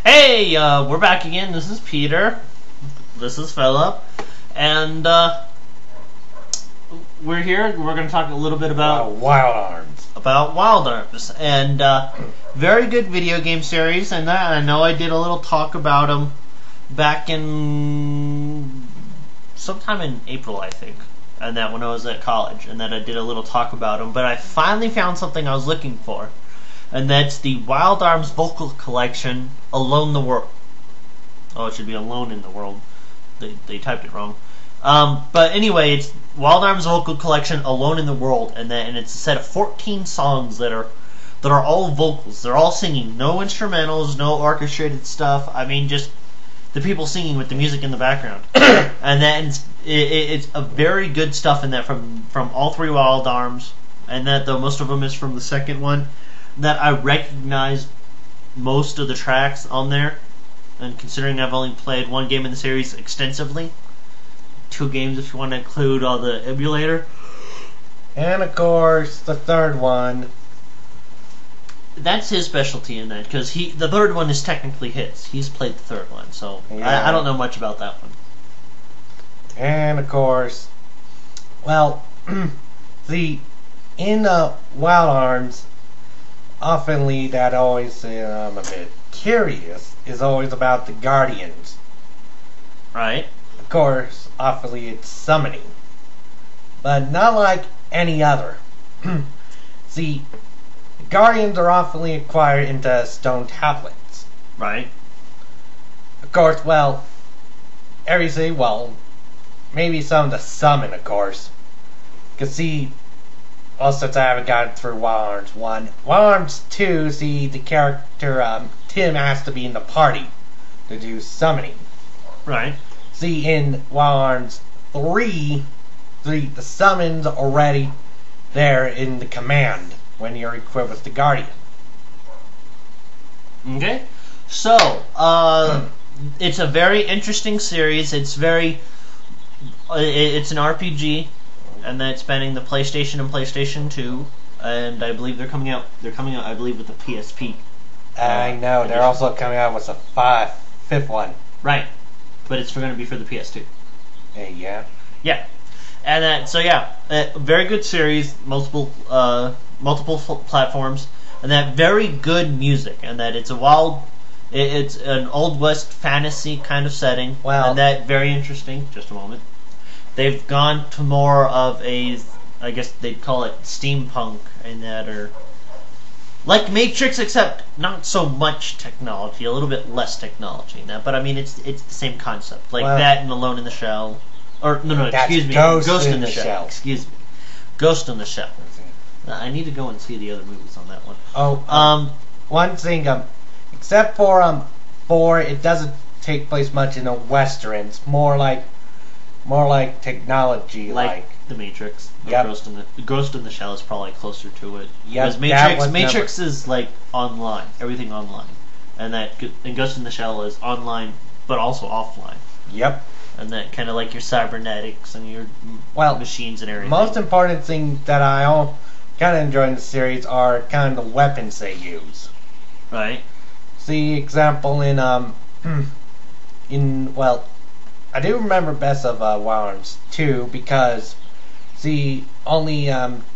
Hey, we're back again. This is Peter. This is Philip. And, we're here. We're going to talk a little bit about Wild Arms. About Wild Arms. And, very good video game series. And I know I did a little talk about them back in sometime in April, I think. And that when I was at college. And that I did a little talk about them. But I finally found something I was looking for. And that's the Wild Arms Vocal Collection, Alone in the World. Oh, it should be Alone in the World. They typed it wrong. But anyway, it's Wild Arms Vocal Collection, Alone in the World, and it's a set of 14 songs that are all vocals. They're all singing, no instrumentals, no orchestrated stuff. I mean, just the people singing with the music in the background. And then it's a very good stuff in that from all three Wild Arms, and that though most of them is from the second one. That I recognize most of the tracks on there, and considering I've only played one game in the series extensively, 2 games if you want to include the emulator, and of course the third one. That's his specialty in that, because the third one is technically his. He's played the third one, so yeah. I don't know much about that one. And of course, well, in Wild Arms, oftenly that always I'm a bit curious is always about the Guardians. Right. Of course, oftenly it's summoning, but not like any other. See, the Guardians are oftenly acquired into stone tablets. Right. Of course, well, maybe some to summon, of course. Because see, well, since I haven't gotten through Wild Arms 1. Wild Arms 2, see, the character, Tim has to be in the party to do summoning. Right. See, in Wild Arms 3, the summon's already there in the command when you're equipped with the Guardian. Okay. So, it's a very interesting series. It's an RPG. And that's spanning the PlayStation and PlayStation 2, and I believe they're coming out. I believe, with the PSP. I know they're also coming out with a fifth one. Right, but it's going to be for the PS2. Yeah. Yeah, and very good series, multiple platforms, and that very good music, and that it's it's an Old West fantasy kind of setting, and that very interesting. Just a moment. They've gone to more of I guess they'd call it steampunk, and that are like Matrix, except not so much technology, a little bit less technology in that. But I mean, it's the same concept, like that and Alone in the Shell, or excuse me, Ghost in the Shell. Excuse me, Ghost in the Shell. I need to go and see the other movies on that one. One thing, except for 4, it doesn't take place much in a western. It's more like technology, like the Matrix. Yep. Ghost in the Shell is probably closer to it. Yes, because Matrix is like online, everything online, and Ghost in the Shell is online, but also offline. Yep. And that kind of like your cybernetics and your machines and everything. Most important thing that I kind of enjoy in the series are kind of the weapons they use. Right. See, example I do remember best of Wild Arms 2 because, see, only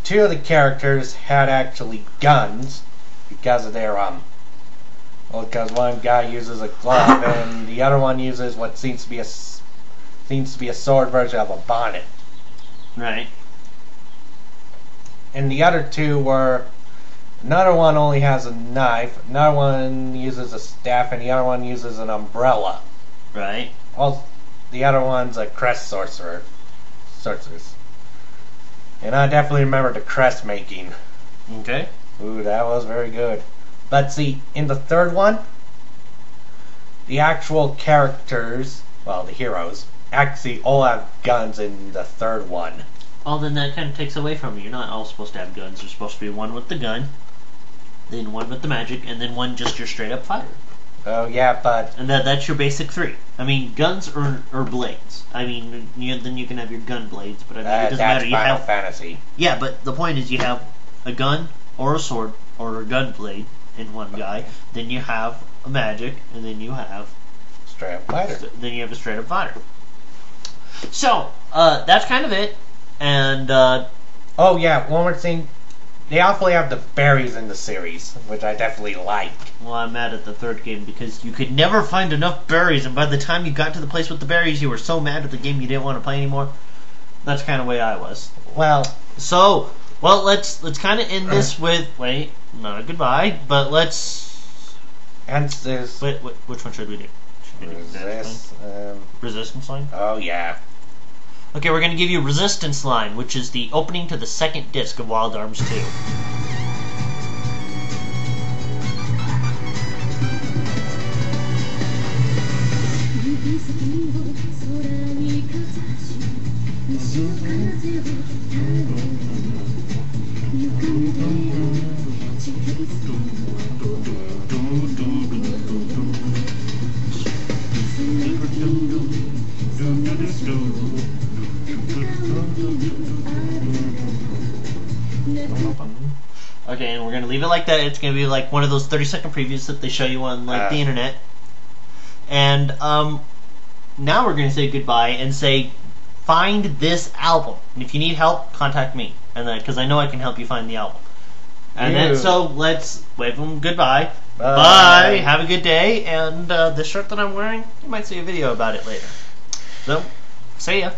2 of the characters had actually guns because of their because one guy uses a glove and the other one uses what seems to be a sword version of a bonnet. Right. And the other 2 were, another one only has a knife, another one uses a staff, and the other one uses an umbrella. Right. Well, the other one's a crest sorceress. And I definitely remember the crest making. Okay. Ooh, that was very good. But see, in the third one, the actual characters, the heroes, actually all have guns in the third one. Well, then that kind of takes away from you. You're not all supposed to have guns. There's supposed to be one with the gun, then one with the magic, and then one just your straight up fighter. Oh, yeah, but... And that's your basic 3. I mean, guns or blades. I mean, then you can have your gun blades, but I mean, it doesn't matter. That's Final Fantasy. Yeah, but the point is you have a gun, or a sword, or a gun blade, in one guy. Then you have a magic, and then you have Straight up fighter. a straight up fighter. So that's kind of it. And oh yeah, one more thing. They also have the berries in the series, which I definitely like. well, I'm mad at the third game because you could never find enough berries, and by the time you got to the place with the berries, you were so mad at the game you didn't want to play anymore. That's kind of the way I was. Well, So, well, let's kind of end this with not a goodbye, but let's. hence there's Wait, which one should we do? Should we do Resistance line? Oh yeah. Okay, we're going to give you Resistance Line, which is the opening to the second disc of Wild Arms 2. Okay, and we're going to leave it like that. It's going to be like one of those 30-second previews that they show you on the internet. And now we're going to say goodbye and say, find this album. And if you need help, contact me, and because I know I can help you find the album. And then, so let's wave them goodbye. Bye. Have a good day. And this shirt that I'm wearing, you might see a video about it later. So, see ya.